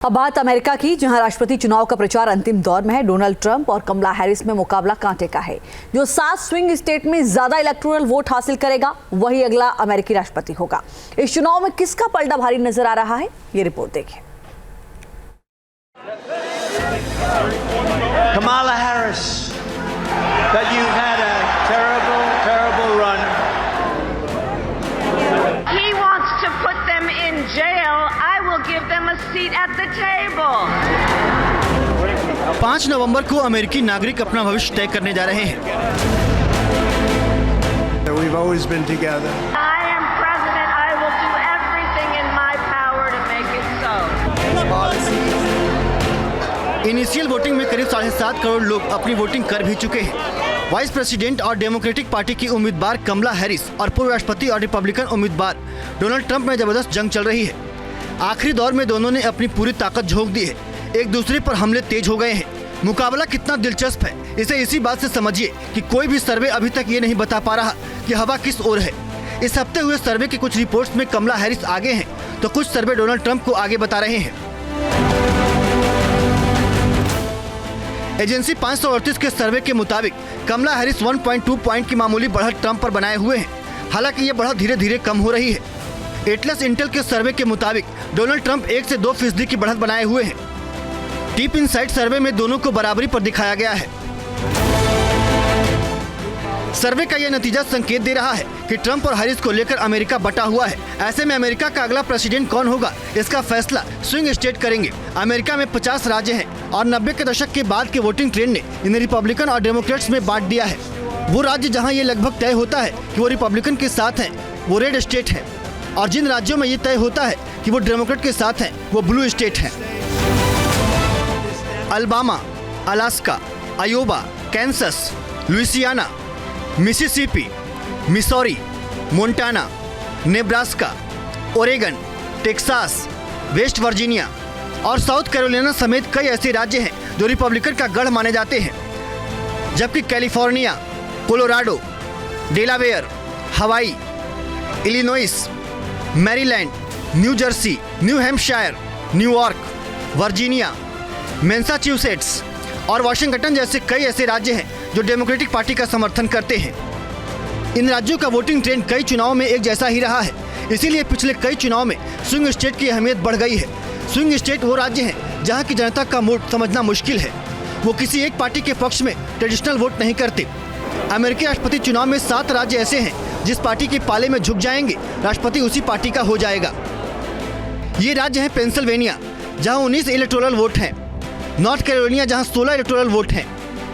अब बात अमेरिका की, जहां राष्ट्रपति चुनाव का प्रचार अंतिम दौर में है। डोनाल्ड ट्रंप और कमला हैरिस में मुकाबला कांटे का है। जो 7 स्विंग स्टेट में ज्यादा इलेक्टोरल वोट हासिल करेगा वही अगला अमेरिकी राष्ट्रपति होगा। इस चुनाव में किसका पलड़ा भारी नजर आ रहा है, ये रिपोर्ट देखिए। Kamala Harris, that you've had a terrible run. He wants to put them in jail. I will give them a seat at the table. 5 नवंबर को अमेरिकी नागरिक अपना भविष्य तय करने जा रहे हैं। We've always been together. I am president. I will do everything in my power to make it so. Initial voting में करीब 7.5 करोड़ लोग अपनी वोटिंग कर भी चुके हैं। वाइस प्रेसिडेंट और डेमोक्रेटिक पार्टी की उम्मीदवार कमला हैरिस और पूर्व राष्ट्रपति और रिपब्लिकन उम्मीदवार डोनाल्ड ट्रंप में जबरदस्त जंग चल रही है। आखिरी दौर में दोनों ने अपनी पूरी ताकत झोंक दी है। एक दूसरे पर हमले तेज हो गए हैं। मुकाबला कितना दिलचस्प है, इसे इसी बात से समझिए कि कोई भी सर्वे अभी तक ये नहीं बता पा रहा कि हवा किस ओर है। इस हफ्ते हुए सर्वे की कुछ रिपोर्ट्स में कमला हैरिस आगे हैं, तो कुछ सर्वे डोनाल्ड ट्रंप को आगे बता रहे हैं। एजेंसी 538 के सर्वे के मुताबिक कमला हैरिस 1.2 पॉइंट की मामूली बढ़त ट्रंप पर बनाए हुए हैं। हालांकि ये बढ़त धीरे धीरे कम हो रही है। एटलस इंटेल के सर्वे के मुताबिक डोनाल्ड ट्रंप 1 से 2% की बढ़त बनाए हुए हैं। डीप इनसाइट सर्वे में दोनों को बराबरी पर दिखाया गया है। सर्वे का यह नतीजा संकेत दे रहा है कि ट्रंप और हैरिस को लेकर अमेरिका बटा हुआ है। ऐसे में अमेरिका का अगला प्रेसिडेंट कौन होगा, इसका फैसला स्विंग स्टेट करेंगे। अमेरिका में 50 राज्य हैं और 90 के दशक के बाद के वोटिंग ट्रेंड ने इन्हें रिपब्लिकन और डेमोक्रेट्स में बांट दिया है। वो राज्य जहां ये लगभग तय होता है कि वो रिपब्लिकन के साथ हैं, वो रेड स्टेट है, और जिन राज्यों में ये तय होता है कि वो डेमोक्रेट के साथ हैं, वो ब्लू स्टेट है। Alabama, Alaska, Iowa, Kansas, Louisiana, Mississippi, Missouri, Montana, Nebraska, Oregon, Texas, West Virginia और साउथ कैरोलिना समेत कई ऐसे राज्य हैं जो रिपब्लिकन का गढ़ माने जाते हैं, जबकि कैलिफोर्निया, कोलोराडो, डेलावेयर, हवाई, Illinois, Maryland, new Jersey, new Hampshire, New York, Virginia, Massachusetts और वाशिंगटन जैसे कई ऐसे राज्य हैं जो डेमोक्रेटिक पार्टी का समर्थन करते हैं। इन राज्यों का वोटिंग ट्रेंड कई चुनावों में एक जैसा ही रहा है, इसीलिए पिछले कई चुनाव में स्विंग स्टेट की अहमियत बढ़ गई है। स्विंग स्टेट वो राज्य हैं जहां की जनता का मूड समझना मुश्किल है। वो किसी एक पार्टी के पक्ष में ट्रेडिशनल वोट नहीं करते। अमेरिकी राष्ट्रपति चुनाव में 7 राज्य ऐसे हैं जिस पार्टी के पाले में झुक जाएंगे, राष्ट्रपति उसी पार्टी का हो जाएगा। ये राज्य है पेंसिल्वेनिया, जहाँ 19 इलेक्टोरल वोट हैं, नॉर्थ कैरोलिना जहाँ 16 इलेक्टोरल वोट हैं,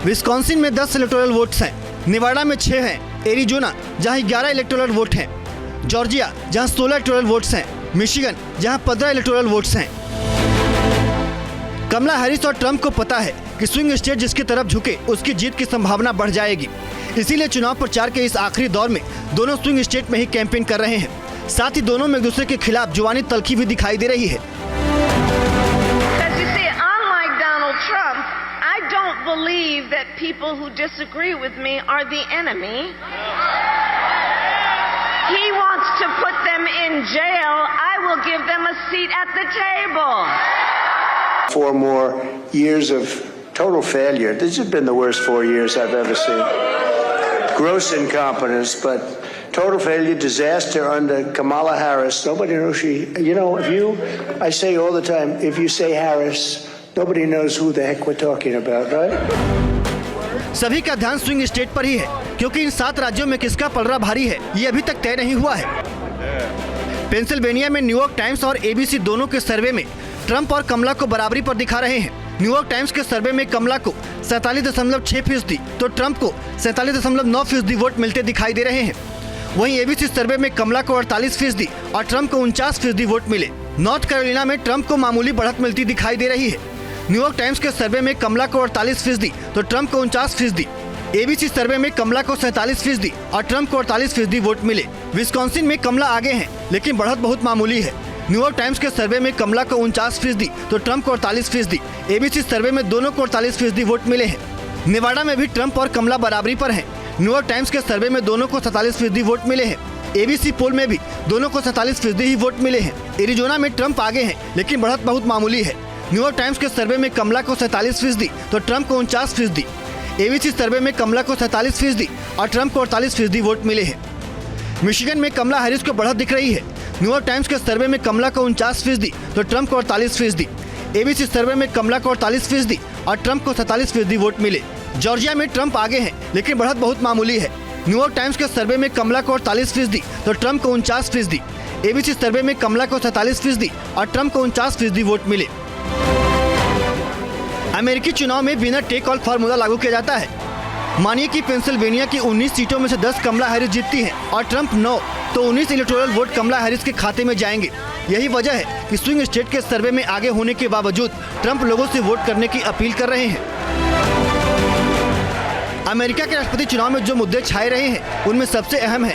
विस्कॉन्सिन में 10 इलेक्टोरल वोट्स हैं, नेवाडा में 6 हैं, एरिजोना जहाँ 11 इलेक्टोरल वोट हैं, जॉर्जिया जहाँ 16 इलेक्टोरल वोट्स हैं, मिशिगन जहाँ 15 इलेक्टोरल वोट्स हैं। कमला हैरिस और ट्रंप को पता है कि स्विंग स्टेट जिसकी तरफ झुके उसकी जीत की संभावना बढ़ जाएगी। इसीलिए चुनाव प्रचार के इस आखिरी दौर में दोनों स्विंग स्टेट में ही कैंपेन कर रहे हैं। साथ ही दोनों में एक दूसरे के खिलाफ जुबानी तल्खी भी दिखाई दे रही है। I don't believe that people who disagree with me are the enemy. He wants to put them in jail. I will give them a seat at the table. 4 more years of total failure. This has been the worst 4 years I've ever seen. Gross incompetence, but total failure, disaster under Kamala Harris. Nobody knows I say all the time, if you say Harris, nobody knows who the heck we're talking about, right? सभी का ध्यान swing state पर ही है, क्योंकि इन 7 राज्यों में किसका पलड़ा भारी है ये अभी तक तय नहीं हुआ है। पेंसिल्वेनिया में न्यूयॉर्क टाइम्स और एबीसी दोनों के सर्वे में ट्रंप और कमला को बराबरी पर दिखा रहे हैं। न्यूयॉर्क टाइम्स के सर्वे में कमला को 47.6% तो ट्रंप को 47.9% वोट मिलते दिखाई दे रहे हैं। वहीं एबीसी सर्वे में कमला को 48% और ट्रंप को 49% वोट मिले। नॉर्थ कैरोलिना में ट्रंप को मामूली बढ़त मिलती दिखाई दे रही है। न्यूयॉर्क टाइम्स के सर्वे में कमला को 48% तो ट्रंप को 49%। एबीसी सर्वे में कमला को 47% और ट्रंप को 48% वोट मिले। विस्कॉन्सिन में कमला आगे हैं, लेकिन बढ़त बहुत मामूली है। न्यूयॉर्क टाइम्स के सर्वे में कमला को 49% तो ट्रंप को 48%। एबीसी सर्वे में दोनों को 48% वोट मिले हैं। नेवाडा में भी ट्रंप और कमला बराबरी पर हैं। न्यूयॉर्क टाइम्स के सर्वे में दोनों को 47% वोट मिले हैं। एबीसी पोल में भी दोनों को 47% ही वोट मिले हैं। एरिजोना में ट्रंप आगे हैं, लेकिन बढ़त बहुत मामूली है। न्यूयॉर्क टाइम्स के सर्वे में कमला को 47% तो ट्रंप को 49%। एबीसी सर्वे में कमला को 47% और ट्रंप को 48% वोट मिले हैं। मिशिगन में कमला हैरिस को बढ़त दिख रही है। न्यूयॉर्क टाइम्स के सर्वे में कमला को 49% तो ट्रंप को 48%। एबीसी सर्वे में कमला को 48% और ट्रंप को 47% वोट मिले। जॉर्जिया में ट्रंप आगे हैं, लेकिन बढ़त बहुत मामूली है। न्यूयॉर्क टाइम्स के सर्वे में कमला को 48% तो ट्रंप को 49%। एबीसी सर्वे में कमला को 47% और ट्रंप को 49% वोट मिले। अमेरिकी चुनाव में विनर टेक ऑल फार्मूला लागू किया जाता है। मानिए कि पेंसिल्वेनिया की 19 सीटों में से 10 कमला हैरिस जीतती हैं और ट्रंप 9, तो 19 इलेक्टोरल वोट कमला हैरिस के खाते में जाएंगे। यही वजह है कि स्विंग स्टेट के सर्वे में आगे होने के बावजूद ट्रंप लोगों से वोट करने की अपील कर रहे हैं। अमेरिका के राष्ट्रपति चुनाव में जो मुद्दे छाए रहे हैं उनमें सबसे अहम है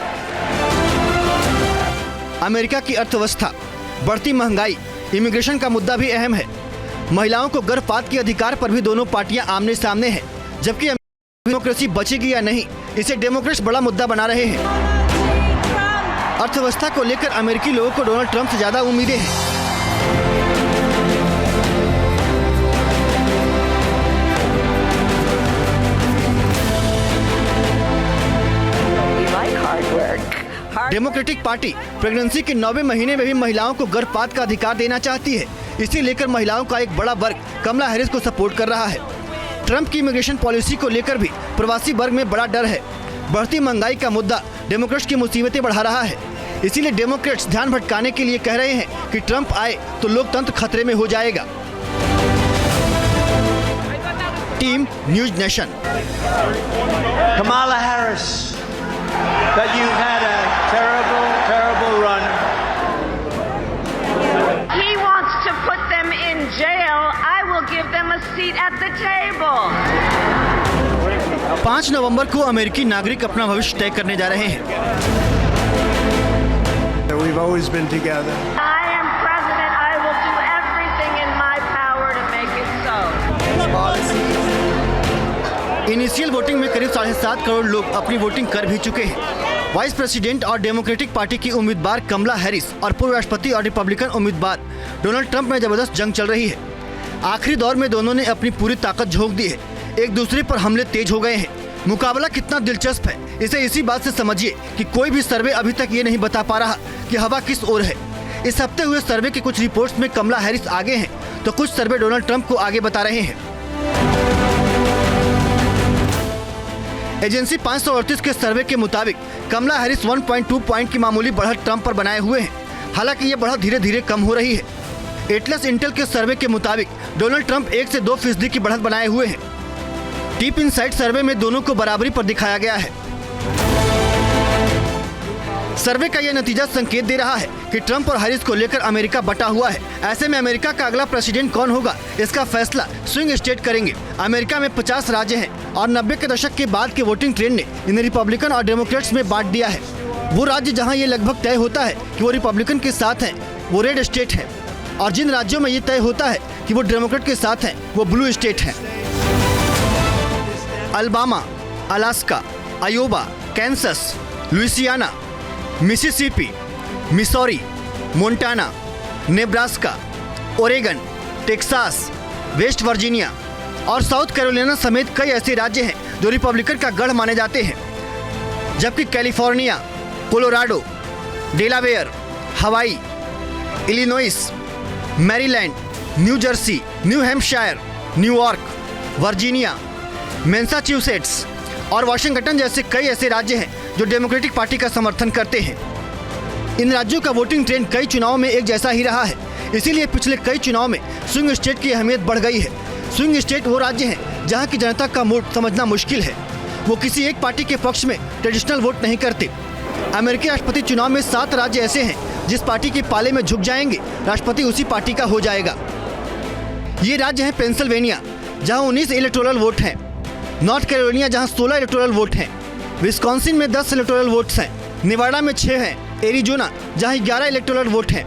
अमेरिका की अर्थव्यवस्था, बढ़ती महंगाई, इमिग्रेशन का मुद्दा भी अहम है। महिलाओं को गर्भपात के अधिकार पर भी दोनों पार्टियां आमने सामने हैं, जबकि डेमोक्रेसी बचेगी या नहीं, इसे डेमोक्रेट्स बड़ा मुद्दा बना रहे हैं। अर्थव्यवस्था को लेकर अमेरिकी लोगों को डोनाल्ड ट्रंप से ज्यादा उम्मीदें हैं। डेमोक्रेटिक पार्टी प्रेगनेंसी के 9वें महीने में भी महिलाओं को गर्भपात का अधिकार देना चाहती है। इसे लेकर महिलाओं का एक बड़ा वर्ग कमला हैरिस को सपोर्ट कर रहा है। ट्रंप की इमिग्रेशन पॉलिसी को लेकर भी प्रवासी वर्ग में बड़ा डर है। बढ़ती महंगाई का मुद्दा डेमोक्रेट्स की मुसीबतें बढ़ा रहा है। इसीलिए डेमोक्रेट्स ध्यान भटकाने के लिए कह रहे हैं कि ट्रंप आए तो लोकतंत्र खतरे में हो जाएगा। Team news nation. Kamala Harris, that you've had a terrible, terrible run. He wants to put them in jail. I will give them a seat at the table. 5 नवंबर को अमेरिकी नागरिक अपना भविष्य तय करने जा रहे हैं। We've always been together. I am president. I will do everything in my power to make it so. Initial voting में करीब 7.5 करोड़ लोग अपनी वोटिंग कर भी चुके हैं। वाइस प्रेसिडेंट और डेमोक्रेटिक पार्टी की उम्मीदवार कमला हैरिस और पूर्व राष्ट्रपति और रिपब्लिकन उम्मीदवार डोनाल्ड ट्रंप में जबरदस्त जंग चल रही है। आखिरी दौर में दोनों ने अपनी पूरी ताकत झोंक दी है। एक दूसरे पर हमले तेज हो गए हैं। मुकाबला कितना दिलचस्प है, इसे इसी बात से समझिए कि कोई भी सर्वे अभी तक ये नहीं बता पा रहा कि हवा किस ओर है। इस हफ्ते हुए सर्वे के कुछ रिपोर्ट्स में कमला हैरिस आगे हैं, तो कुछ सर्वे डोनाल्ड ट्रंप को आगे बता रहे हैं। एजेंसी 538 के सर्वे के मुताबिक कमला हैरिस 1.2 पॉइंट की मामूली बढ़त ट्रंप पर बनाए हुए हैं। हालांकि ये बढ़त धीरे धीरे कम हो रही है। एटलस इंटेल के सर्वे के मुताबिक डोनाल्ड ट्रंप 1 से 2% की बढ़त बनाए हुए हैं। डीप इनसाइट सर्वे में दोनों को बराबरी पर दिखाया गया है। सर्वे का यह नतीजा संकेत दे रहा है कि ट्रंप और हैरिस को लेकर अमेरिका बटा हुआ है। ऐसे में अमेरिका का अगला प्रेसिडेंट कौन होगा, इसका फैसला स्विंग स्टेट करेंगे। अमेरिका में 50 राज्य हैं और 90 के दशक के बाद के वोटिंग ट्रेंड ने इन्हें रिपब्लिकन और डेमोक्रेट्स में बांट दिया है। वो राज्य जहां ये लगभग तय होता है कि वो रिपब्लिकन के साथ हैं, वो रेड स्टेट है, और जिन राज्यों में ये तय होता है कि वो डेमोक्रेट के साथ हैं, वो ब्लू स्टेट है। Alabama, Alaska, Iowa, Kansas, Louisiana, Mississippi, Missouri, Montana, Nebraska, Oregon, Texas, West Virginia और साउथ कैरोलिना समेत कई ऐसे राज्य हैं जो रिपब्लिकन का गढ़ माने जाते हैं, जबकि कैलिफोर्निया, कोलोराडो, डेलावेयर, हवाई, Illinois, Maryland, new Jersey, new Hampshire, New York, Virginia, Massachusetts और वाशिंगटन जैसे कई ऐसे राज्य हैं जो डेमोक्रेटिक पार्टी का समर्थन करते हैं। इन राज्यों का वोटिंग ट्रेंड कई चुनावों में एक जैसा ही रहा है, इसीलिए पिछले कई चुनाव में स्विंग स्टेट की अहमियत बढ़ गई है। स्विंग स्टेट वो राज्य हैं जहां की जनता का मूड समझना मुश्किल है। वो किसी एक पार्टी के पक्ष में ट्रेडिशनल वोट नहीं करते। अमेरिकी राष्ट्रपति चुनाव में 7 राज्य ऐसे हैं जिस पार्टी के पाले में झुक जाएंगे, राष्ट्रपति उसी पार्टी का हो जाएगा। ये राज्य हैं पेंसिल्वेनिया, जहाँ 19 इलेक्टोरल वोट हैं, नॉर्थ कैरोलिना जहाँ 16 इलेक्टोरल वोट हैं, विस्कॉन्सिन में 10 इलेक्टोरल वोट्स हैं, नेवाडा में 6 हैं, एरिजोना जहाँ 11 इलेक्टोरल वोट हैं,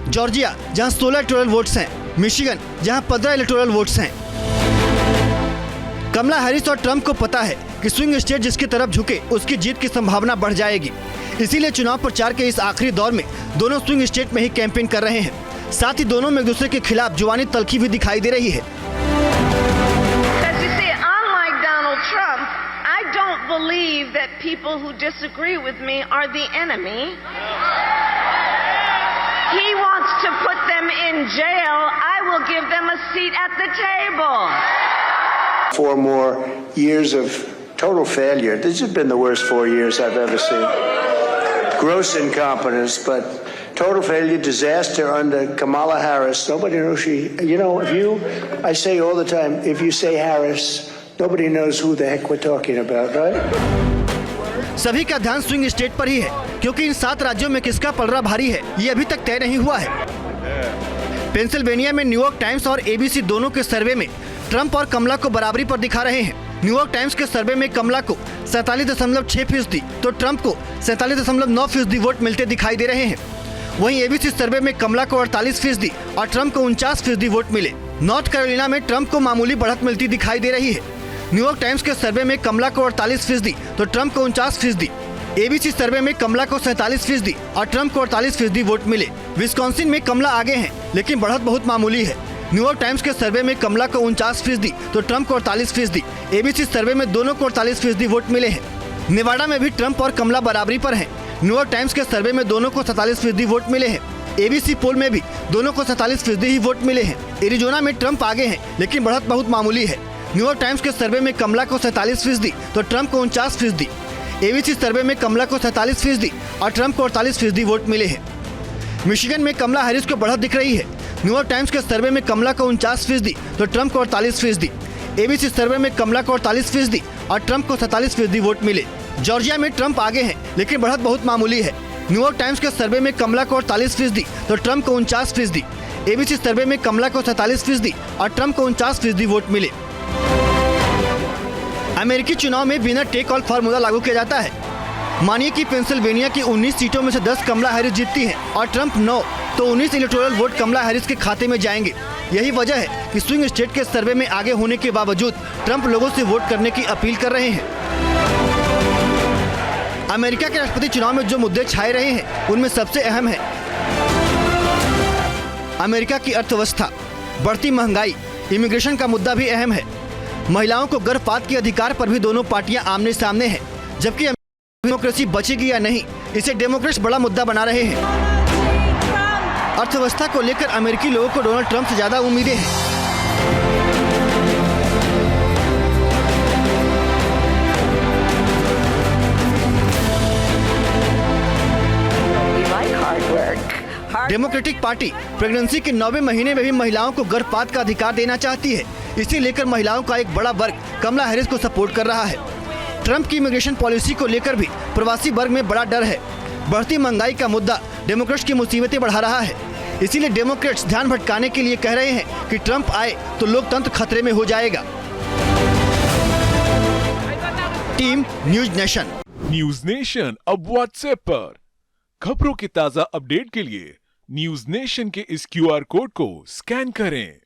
जॉर्जिया जहाँ 16 इलेक्टोरल वोट्स हैं, मिशिगन जहाँ 15 इलेक्टोरल वोट्स हैं। कमला हैरिस और ट्रंप को पता है कि स्विंग स्टेट जिसकी तरफ झुके उसकी जीत की संभावना बढ़ जाएगी। इसीलिए चुनाव प्रचार के इस आखिरी दौर में दोनों स्विंग स्टेट में ही कैंपेन कर रहे हैं। साथ ही दोनों में एक दूसरे के खिलाफ जुबानी तल्खी भी दिखाई दे रही है। Because you see, unlike Donald Trump, I don't believe that people who disagree with me are the enemy. He wants to put them in jail. I will give them a seat at the table. 4 more years of total failure. This has been the worst 4 years I've ever seen. Gross incompetence, but total failure, disaster under Kamala Harris. Nobody knows she, I say all the time, if you say Harris, nobody knows who the heck we're talking about, right? सभी का ध्यान swing state पर ही है, क्योंकि इन 7 राज्यों में किसका पलड़ा भारी है ये अभी तक तय नहीं हुआ है। पेंसिल्वेनिया में न्यूयॉर्क टाइम्स और एबीसी दोनों के सर्वे में ट्रंप और कमला को बराबरी पर दिखा रहे हैं। न्यूयॉर्क टाइम्स के सर्वे में कमला को 47.6% तो ट्रंप को 47.9% वोट मिलते दिखाई दे रहे हैं। वहीं एबीसी सर्वे में कमला को 48% और ट्रंप को 49% वोट मिले। नॉर्थ कैरोलिना में ट्रंप को मामूली बढ़त मिलती दिखाई दे रही है। न्यूयॉर्क टाइम्स के सर्वे में कमला को 48% तो ट्रंप को 49%। एबीसी सर्वे में कमला को 47% और ट्रंप को 48% वोट मिले। विस्कॉन्सिन में कमला आगे हैं, लेकिन बढ़त बहुत मामूली है। न्यूयॉर्क टाइम्स के सर्वे में कमला को 49% तो ट्रंप को 48%। एबीसी सर्वे में दोनों को 48% वोट मिले हैं। नेवाडा में भी ट्रंप और कमला बराबरी पर हैं। न्यूयॉर्क टाइम्स के सर्वे में दोनों को 47% वोट मिले हैं। एबीसी पोल में भी दोनों को 47% ही वोट मिले हैं। एरिजोना में ट्रंप आगे हैं, लेकिन बढ़त बहुत मामूली है। न्यूयॉर्क टाइम्स के सर्वे में कमला को 47% तो ट्रंप को 49%। एबीसी सर्वे में कमला को 47% और ट्रंप को 48% वोट मिले हैं। मिशिगन में कमला हैरिस को बढ़त दिख रही है। न्यूयॉर्क टाइम्स के सर्वे में कमला को 49% तो ट्रंप को 48%। एबीसी सर्वे में कमला को 48% और ट्रंप को 47% वोट मिले। जॉर्जिया में ट्रंप आगे हैं, लेकिन बढ़त बहुत मामूली है। न्यूयॉर्क टाइम्स के सर्वे में कमला को 48% तो ट्रंप को 49%। एबीसी सर्वे में कमला को 47% और ट्रंप को 49% वोट मिले। अमेरिकी चुनाव में विनर टेक ऑल फार्मूला लागू किया जाता है। मानिए कि पेंसिल्वेनिया की 19 सीटों में से 10 कमला हैरिस जीतती हैं और ट्रंप 9, तो 19 इलेक्टोरल वोट कमला हैरिस के खाते में जाएंगे। यही वजह है कि स्विंग स्टेट के सर्वे में आगे होने के बावजूद ट्रंप लोगों से वोट करने की अपील कर रहे हैं। अमेरिका के राष्ट्रपति चुनाव में जो मुद्दे छाए रहे हैं, उनमें सबसे अहम है अमेरिका की अर्थव्यवस्था, बढ़ती महंगाई, इमिग्रेशन का मुद्दा भी अहम है। महिलाओं को गर्भपात के अधिकार पर भी दोनों पार्टियां आमने सामने हैं, जबकि डेमोक्रेसी बचेगी या नहीं, इसे डेमोक्रेट्स बड़ा मुद्दा बना रहे हैं। अर्थव्यवस्था को लेकर अमेरिकी लोगों को डोनाल्ड ट्रंप से ज्यादा उम्मीदें हैं। डेमोक्रेटिक पार्टी प्रेगनेंसी के 9वें महीने में भी महिलाओं को गर्भपात का अधिकार देना चाहती है। इसे लेकर महिलाओं का एक बड़ा वर्ग कमला हैरिस को सपोर्ट कर रहा है। ट्रंप की इमिग्रेशन पॉलिसी को लेकर भी प्रवासी वर्ग में बड़ा डर है। बढ़ती महंगाई का मुद्दा डेमोक्रेट्स की मुसीबतें बढ़ा रहा है। इसीलिए डेमोक्रेट्स ध्यान भटकाने के लिए कह रहे हैं कि ट्रंप आए तो लोकतंत्र खतरे में हो जाएगा। Team news nation. News nation अब व्हाट्सएप पर खबरों के ताजा अपडेट के लिए न्यूज नेशन के इस QR कोड को स्कैन करें।